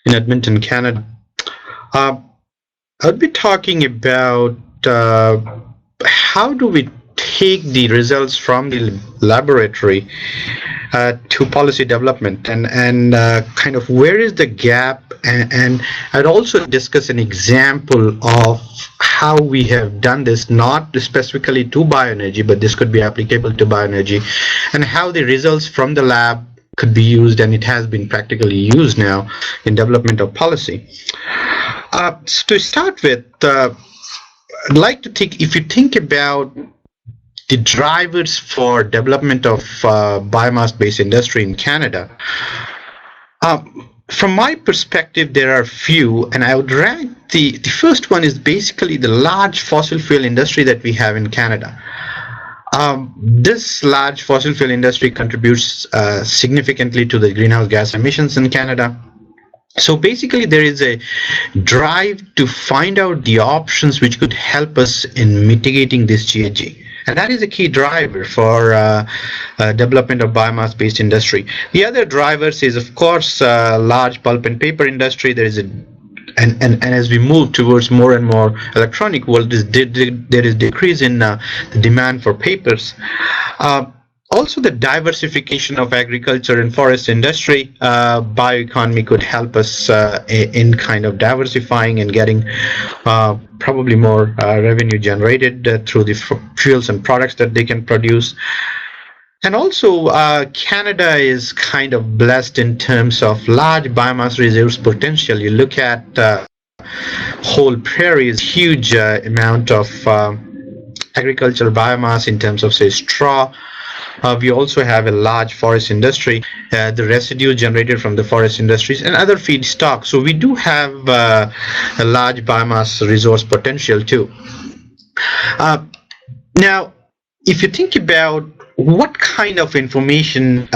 in Edmonton, Canada. I would be talking about how do we take the results from the laboratory to policy development, and kind of where is the gap, and I'd also discuss an example of how we have done this, not specifically to bioenergy, but this could be applicable to bioenergy, and how the results from the lab could be used, and it has been practically used now in development of policy. So to start with, I'd like to think, if you think about the drivers for development of biomass-based industry in Canada, from my perspective, there are few, and I would rank the first one is basically the large fossil fuel industry that we have in Canada. This large fossil fuel industry contributes significantly to the greenhouse gas emissions in Canada. So basically, there is a drive to find out the options which could help us in mitigating this GHG. And that is a key driver for development of biomass-based industry. The other drivers is, of course, large pulp and paper industry. There is and as we move towards more and more electronic world, there is decrease in the demand for papers. Also, the diversification of agriculture and forest industry, bioeconomy could help us in kind of diversifying and getting probably more revenue generated through the fuels and products that they can produce. And also, Canada is kind of blessed in terms of large biomass reserves potential. You look at whole prairies, huge amount of agricultural biomass in terms of, say, straw. We also have a large forest industry, the residue generated from the forest industries and other feedstock. So we do have a large biomass resource potential too. Now, if you think about what kind of information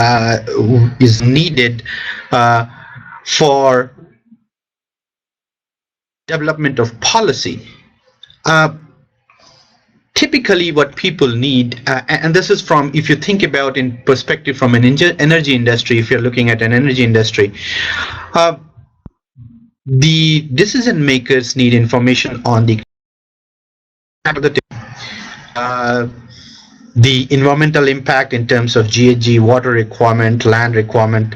is needed for development of policy, typically what people need, and this is from, if you think about in perspective from an energy industry, if you're looking at an energy industry, the decision makers need information on the environmental impact in terms of GHG, water requirement, land requirement.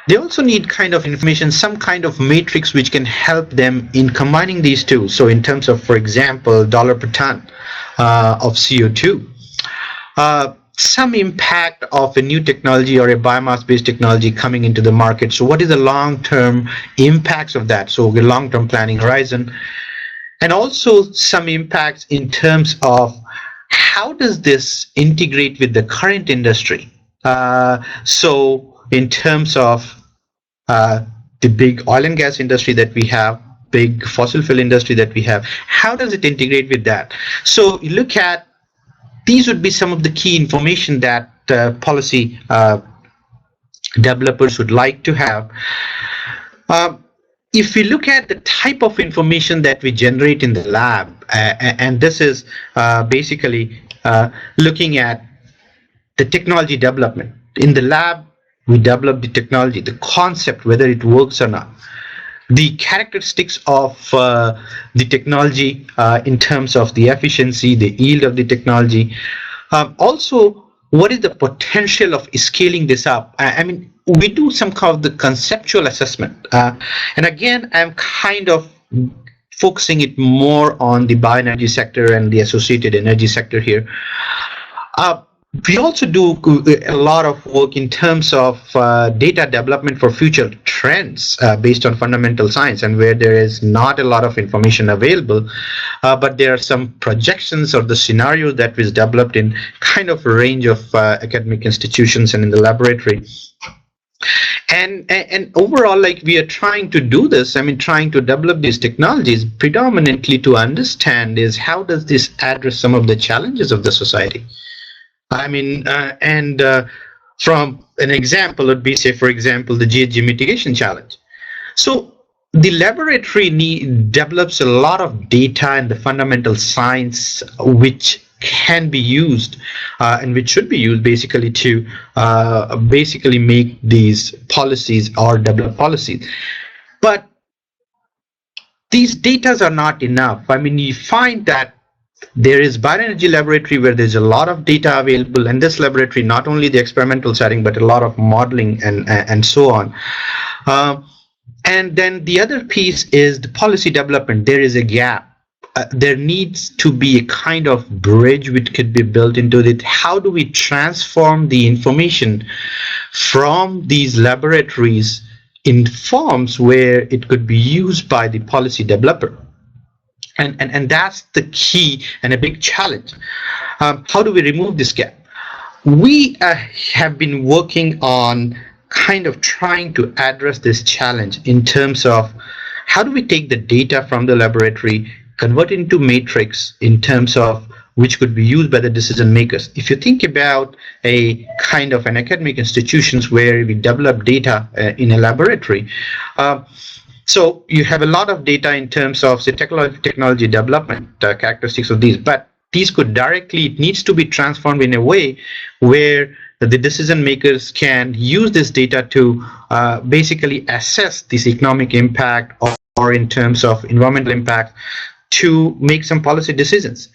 They also need kind of information, some kind of matrix which can help them in combining these two. So in terms of, for example, dollar per ton of CO2, some impact of a new technology or a biomass-based technology coming into the market. So what is the long-term impacts of that? So the long-term planning horizon, and also some impacts in terms of how does this integrate with the current industry. So in terms of the big oil and gas industry that we have, big fossil fuel industry that we have, how does it integrate with that? So you look at, these would be some of the key information that policy developers would like to have. If we look at the type of information that we generate in the lab, and this is basically looking at the technology development. In the lab, we develop the technology, the concept, whether it works or not. The characteristics of the technology in terms of the efficiency, the yield of the technology. Also, what is the potential of scaling this up? I mean, we do some kind of the conceptual assessment. And again, I'm kind of focusing it more on the bioenergy sector and the associated energy sector here. We also do a lot of work in terms of data development for future trends based on fundamental science, and where there is not a lot of information available, but there are some projections or the scenarios that was developed in kind of a range of academic institutions and in the laboratory. And overall, like, we are trying to do this, I mean, trying to develop these technologies predominantly to understand is how does this address some of the challenges of the society. I mean, from an example would be, say, for example, the GHG mitigation challenge. So the laboratory develops a lot of data and the fundamental science which can be used and which should be used basically to basically make these policies or develop policies. But these datas are not enough. I mean, you find that there is bioenergy laboratory where there's a lot of data available, and this laboratory, not only the experimental setting, but a lot of modeling and so on. And then the other piece is the policy development. There is a gap. There needs to be a kind of bridge which could be built into it. How do we transform the information from these laboratories in forms where it could be used by the policy developer? And that's the key and a big challenge. How do we remove this gap? We have been working on kind of trying to address this challenge in terms of how do we take the data from the laboratory, convert it into matrix in terms of which could be used by the decision makers. If you think about a kind of an academic institutions where we develop data in a laboratory, so you have a lot of data in terms of the technology development characteristics of these, but these could directly, it needs to be transformed in a way where the decision makers can use this data to basically assess this economic impact or in terms of environmental impact to make some policy decisions.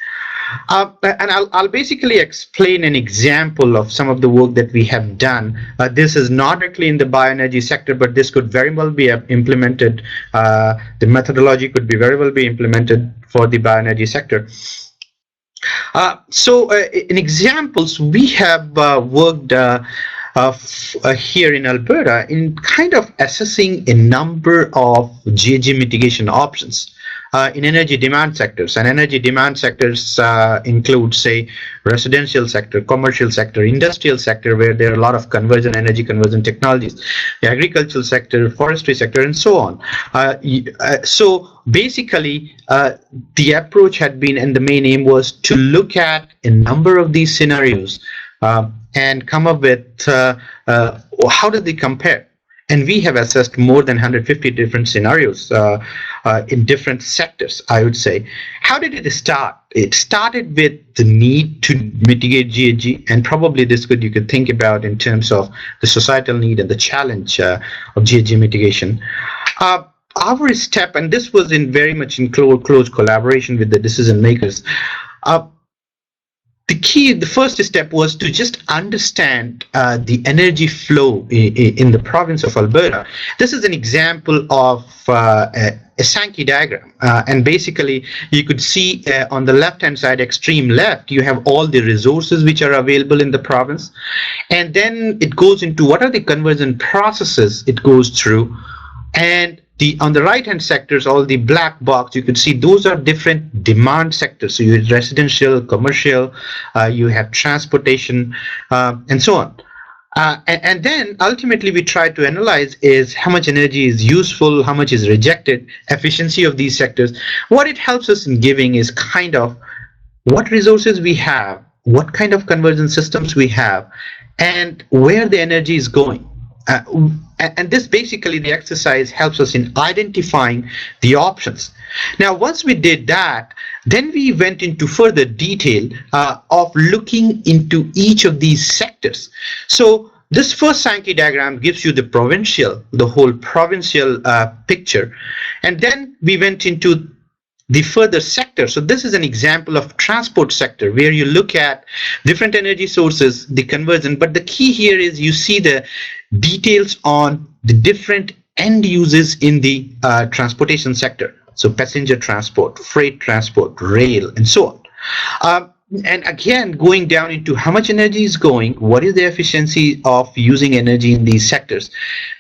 And I'll basically explain an example of some of the work that we have done. This is not directly in the bioenergy sector, but this could very well be implemented. The methodology could be very well be implemented for the bioenergy sector. So in examples, we have worked here in Alberta in kind of assessing a number of GHG mitigation options in energy demand sectors. And energy demand sectors include, say, residential sector, commercial sector, industrial sector, where there are a lot of energy conversion technologies, the agricultural sector, forestry sector, and so on. So basically, the approach had been, and the main aim was to look at a number of these scenarios and come up with how do they compare. And we have assessed more than 150 different scenarios in different sectors, I would say. How did it start? It started with the need to mitigate GHG, and probably this you could think about in terms of the societal need and the challenge of GHG mitigation. Our step, and this was in very much in close collaboration with the decision makers, the first step was to just understand the energy flow in the province of Alberta. This is an example of a Sankey diagram, and basically you could see on the left hand side, extreme left, you have all the resources which are available in the province, and then it goes into what are the conversion processes it goes through, and on the right hand sectors, all the black box, you could see those are different demand sectors. So you have residential, commercial, you have transportation, and so on. And then ultimately we try to analyze is how much energy is useful, how much is rejected, efficiency of these sectors. What it helps us in giving is kind of what resources we have, what kind of conversion systems we have, and where the energy is going. And this basically, the exercise helps us in identifying the options. Now, once we did that, then we went into further detail of looking into each of these sectors. So this first Sankey diagram gives you the whole provincial picture. And then we went into the further sector. So this is an example of transport sector where you look at different energy sources, the conversion, but the key here is you see the details on the different end uses in the transportation sector. So passenger transport, freight transport, rail, and so on. And again, going down into how much energy is going, what is the efficiency of using energy in these sectors.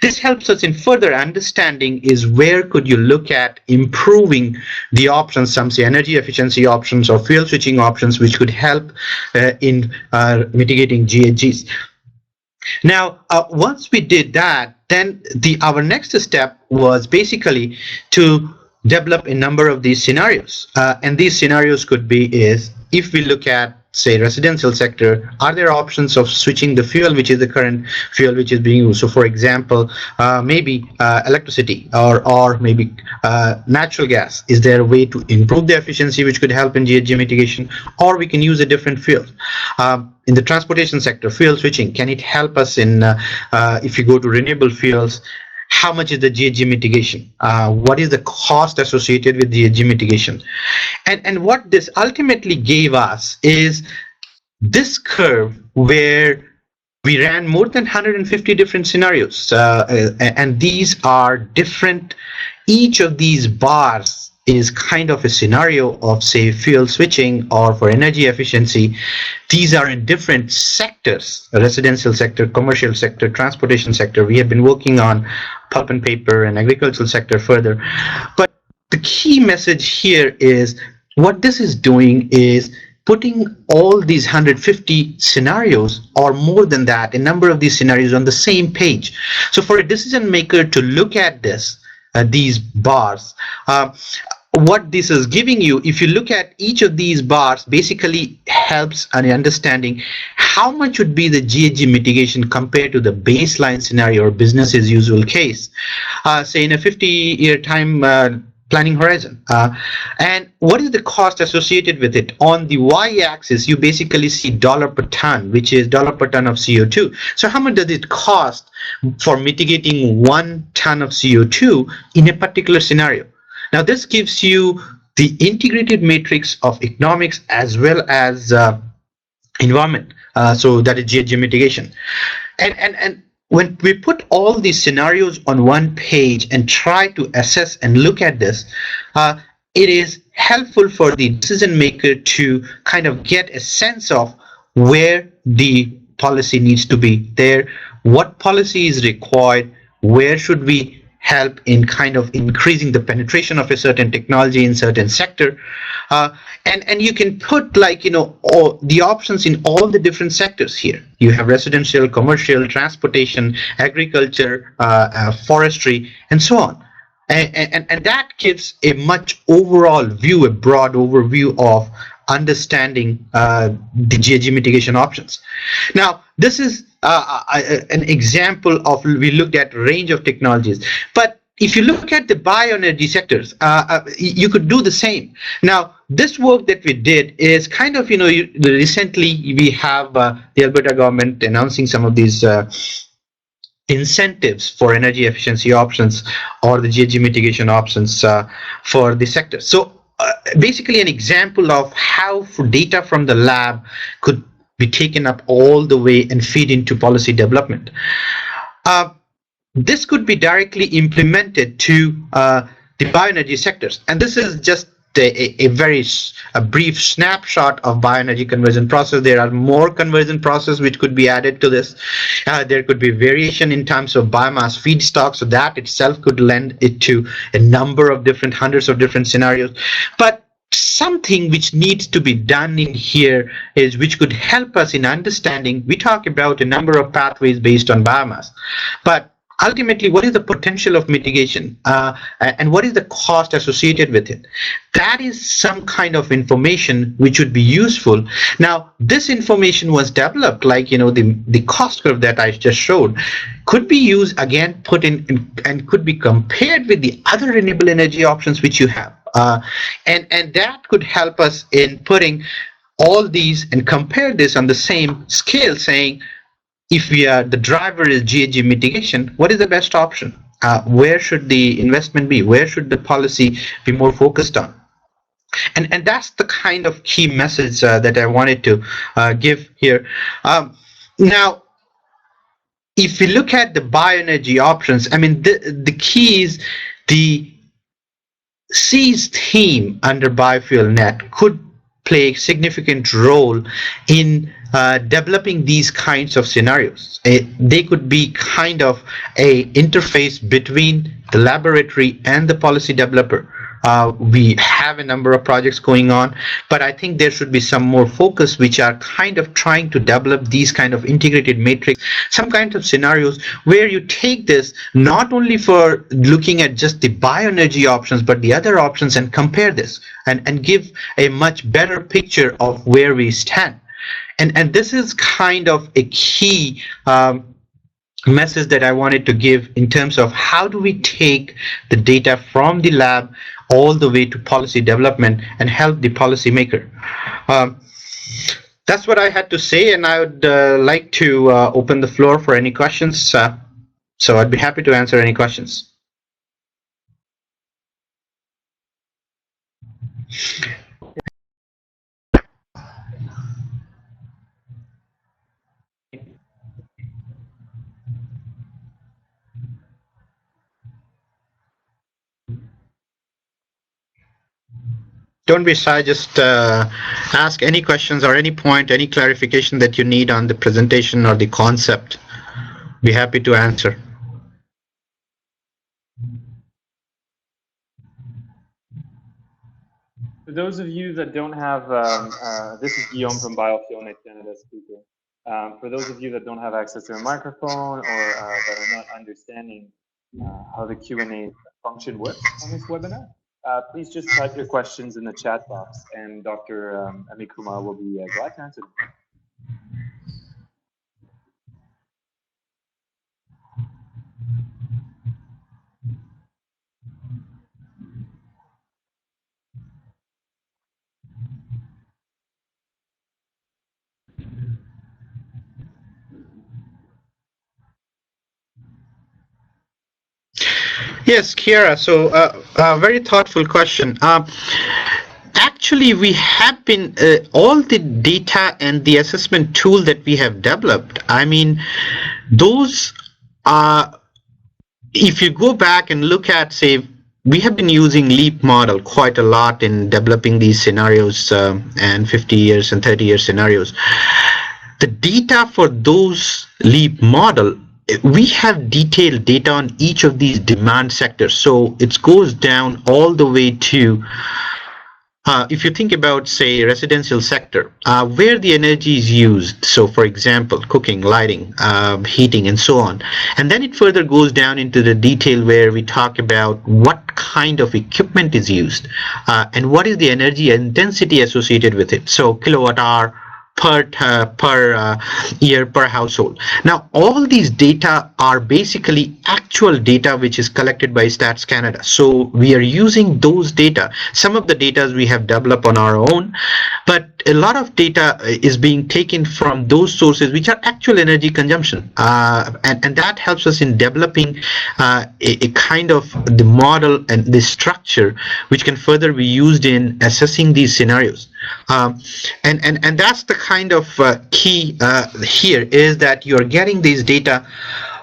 This helps us in further understanding is where could you look at improving the options, some say energy efficiency options or fuel switching options, which could help in mitigating GHGs. Now, once we did that, then our next step was basically to develop a number of these scenarios. And these scenarios could be is, if we look at, say, residential sector, are there options of switching the fuel, which is the current fuel which is being used? So, for example, maybe electricity or maybe natural gas. Is there a way to improve the efficiency which could help in GHG mitigation? Or we can use a different fuel. In the transportation sector, fuel switching, can it help us in if you go to renewable fuels? how much is the GHG mitigation? What is the cost associated with GHG mitigation? And what this ultimately gave us is this curve where we ran more than 150 different scenarios, and these are different. Each of these bars is kind of a scenario of, say, fuel switching or for energy efficiency. These are in different sectors: residential sector, commercial sector, transportation sector. We have been working on pulp and paper and agricultural sector further. But the key message here is what this is doing is putting all these 150 scenarios or more than that, a number of these scenarios on the same page. So for a decision maker to look at this, these bars, what this is giving you, if you look at each of these bars, basically helps an understanding how much would be the GHG mitigation compared to the baseline scenario or business as usual case, say in a 50-year time planning horizon, and what is the cost associated with it. On the y-axis, you basically see dollar per ton, which is dollar per ton of CO2. So how much does it cost for mitigating 1 ton of CO2 in a particular scenario? Now this gives you the integrated matrix of economics as well as environment, so that is GHG mitigation. And when we put all these scenarios on one page and try to assess and look at this, it is helpful for the decision maker to kind of get a sense of where the policy needs to be there, what policy is required, where should we help in kind of increasing the penetration of a certain technology in certain sector, and you can put, like, you know, all the options in all the different sectors here. You have residential, commercial, transportation, agriculture, forestry, and so on. And that gives a much overall view, a broad overview of understanding the GHG mitigation options. Now, this is an example of, we looked at a range of technologies, but if you look at the bioenergy sectors, you could do the same. Now, this work that we did is kind of, you know, recently we have the Alberta government announcing some of these incentives for energy efficiency options or the GHG mitigation options for the sector. So basically an example of how data from the lab could be taken up all the way and feed into policy development. This could be directly implemented to the bioenergy sectors, and this is just a very brief snapshot of bioenergy conversion process. There are more conversion processes which could be added to this. There could be variation in terms of biomass feedstock, so that itself could lend it to a number of different, hundreds of different scenarios. But something which needs to be done in here is, which could help us in understanding, we talk about a number of pathways based on biomass, but ultimately, what is the potential of mitigation, and what is the cost associated with it? That is some kind of information which would be useful. Now, this information was developed, like, you know, the cost curve that I just showed could be used again, put in, and could be compared with the other renewable energy options which you have, and that could help us in putting all these and compare this on the same scale, saying, if we are, the driver is GHG mitigation, what is the best option? Where should the investment be? Where should the policy be more focused on? And that's the kind of key message that I wanted to give here. Now, if we look at the bioenergy options, I mean, the key is the C's theme under Biofuel Net could play a significant role in developing these kinds of scenarios. They could be kind of a interface between the laboratory and the policy developer. We have a number of projects going on, but I think there should be some more focus which are kind of trying to develop these kind of integrated matrix, some kind of scenarios where you take this not only for looking at just the bioenergy options, but the other options, and compare this and give a much better picture of where we stand. And this is kind of a key message that I wanted to give in terms of how do we take the data from the lab all the way to policy development and help the policymaker. That's what I had to say, and I would like to open the floor for any questions. So I'd be happy to answer any questions. Don't be shy, just ask any questions or any point, any clarification that you need on the presentation or the concept. Be happy to answer. For those of you that don't have, this is Guillaume from Bioenergy Canada speaking. For those of you that don't have access to a microphone or that are not understanding how the Q&A function works on this webinar, please just type your questions in the chat box and Dr. Amikumar will be glad to answer them. Yes, Kiara. So, very thoughtful question. Actually, we have been all the data and the assessment tool that we have developed. I mean, those are. If you go back and look at, say, we have been using LEAP model quite a lot in developing these scenarios and 50 years and 30-year scenarios. The data for those LEAP model, we have detailed data on each of these demand sectors. So it goes down all the way to if you think about, say, residential sector, where the energy is used, so for example, cooking, lighting, heating, and so on. And then it further goes down into the detail where we talk about what kind of equipment is used and what is the energy intensity associated with it. So kilowatt hour, per year per household. Now all these data are basically actual data which is collected by Stats Canada. So we are using those data. Some of the data we have developed on our own, but a lot of data is being taken from those sources which are actual energy consumption, and that helps us in developing a kind of the model and the structure which can further be used in assessing these scenarios. And that's the kind of key here, is that you're getting these data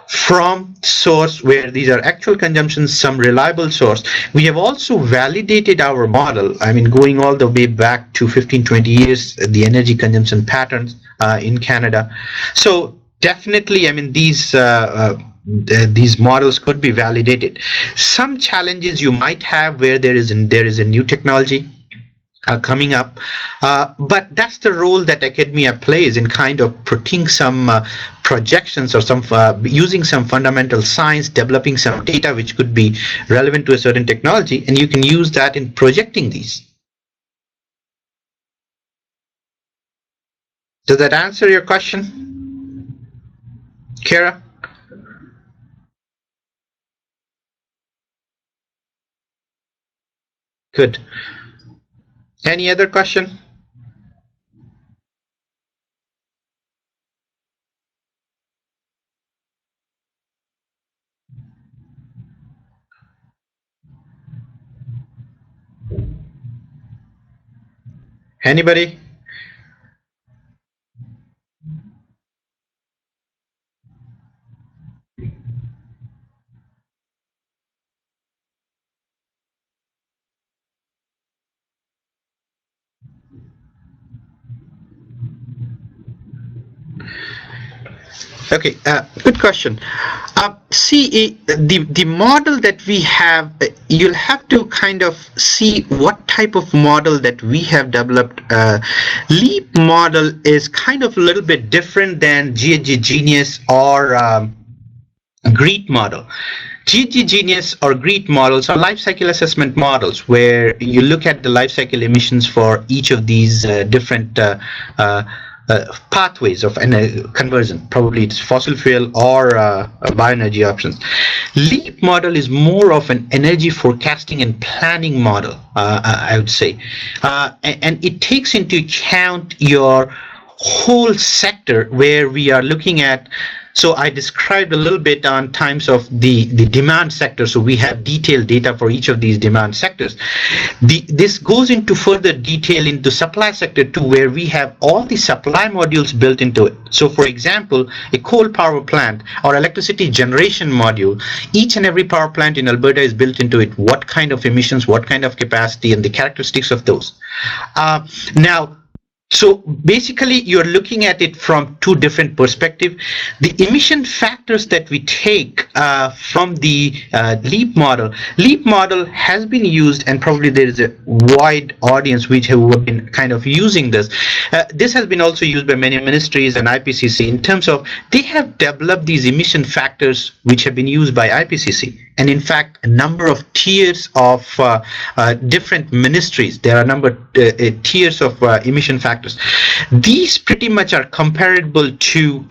from source where these are actual consumptions, some reliable source. We have also validated our model, I mean, going all the way back to 15-20 years, the energy consumption patterns in Canada. So definitely, I mean, these models could be validated. Some challenges you might have where there is a new technology coming up, but that's the role that academia plays in kind of putting some projections or some using some fundamental science, developing some data which could be relevant to a certain technology, and you can use that in projecting these. Does that answer your question, Kara? Good. Any other question? Anybody? Okay, good question. See, the model that we have, you'll have to kind of see what type of model that we have developed. LEAP model is kind of a little bit different than GHG Genius or GREET model. GHG Genius or GREET models are life cycle assessment models where you look at the life cycle emissions for each of these different pathways of conversion. Probably it's fossil fuel or bioenergy options. LEAP model is more of an energy forecasting and planning model, I would say, and it takes into account your whole sector where we are looking at. So I described a little bit on times of the demand sector. So we have detailed data for each of these demand sectors. This goes into further detail into supply sector too, where we have all the supply modules built into it. So for example, a coal power plant or electricity generation module, each and every power plant in Alberta is built into it. What kind of emissions, what kind of capacity, and the characteristics of those. Now, so basically, you're looking at it from two different perspectives. The emission factors that we take from the LEAP model has been used, and probably there is a wide audience which have been kind of using this. This has been also used by many ministries and IPCC in terms of they have developed these emission factors which have been used by IPCC. And in fact, a number of tiers of different ministries. There are a number tiers of emission factors. These pretty much are comparable to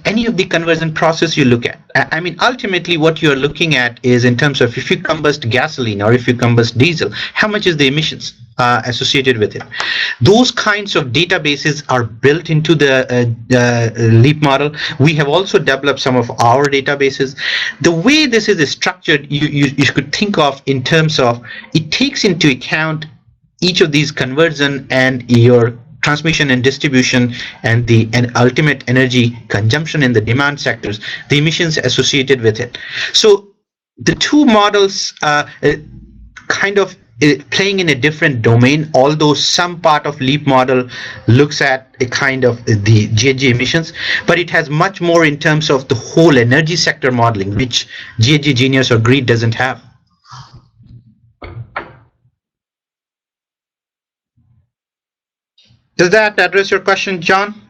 any of the conversion process you look at. I mean, ultimately, what you're looking at is in terms of if you combust gasoline or if you combust diesel, how much is the emissions associated with it. Those kinds of databases are built into the LEAP model. We have also developed some of our databases. The way this is structured, you could think of in terms of it takes into account each of these conversion and your transmission and distribution and the ultimate energy consumption in the demand sectors, the emissions associated with it. So the two models kind of playing in a different domain, although some part of LEAP model looks at a kind of the GHG emissions, but it has much more in terms of the whole energy sector modeling, which GHG Genius or GREET doesn't have. Does that address your question, John?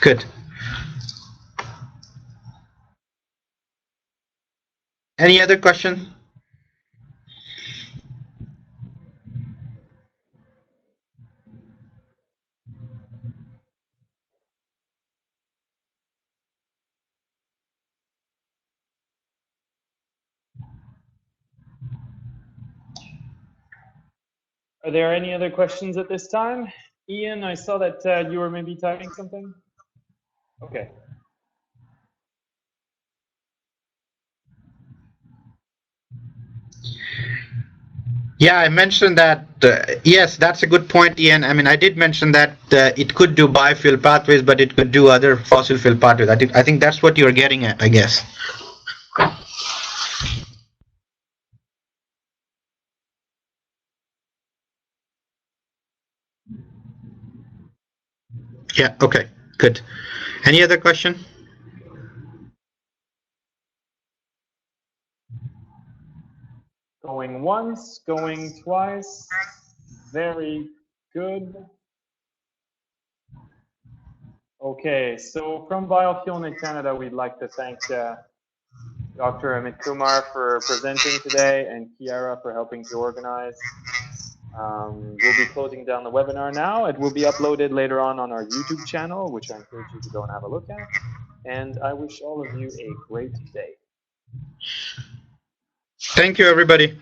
Good. Any other question? Are there any other questions at this time? Ian, I saw that you were maybe typing something. Okay. Yeah, I mentioned that. Yes, that's a good point, Ian. I mean, I did mention that it could do biofuel pathways, but it could do other fossil fuel pathways. I think that's what you're getting at, I guess. Yeah, okay, good. Any other question? Going once, going twice. Very good. Okay, so from Biofuel Canada, we'd like to thank Dr. Amit Kumar for presenting today and Kiara for helping to organize. We'll be closing down the webinar now. It will be uploaded later on our YouTube channel, which I encourage you to go and have a look at. And I wish all of you a great day. Thank you, everybody.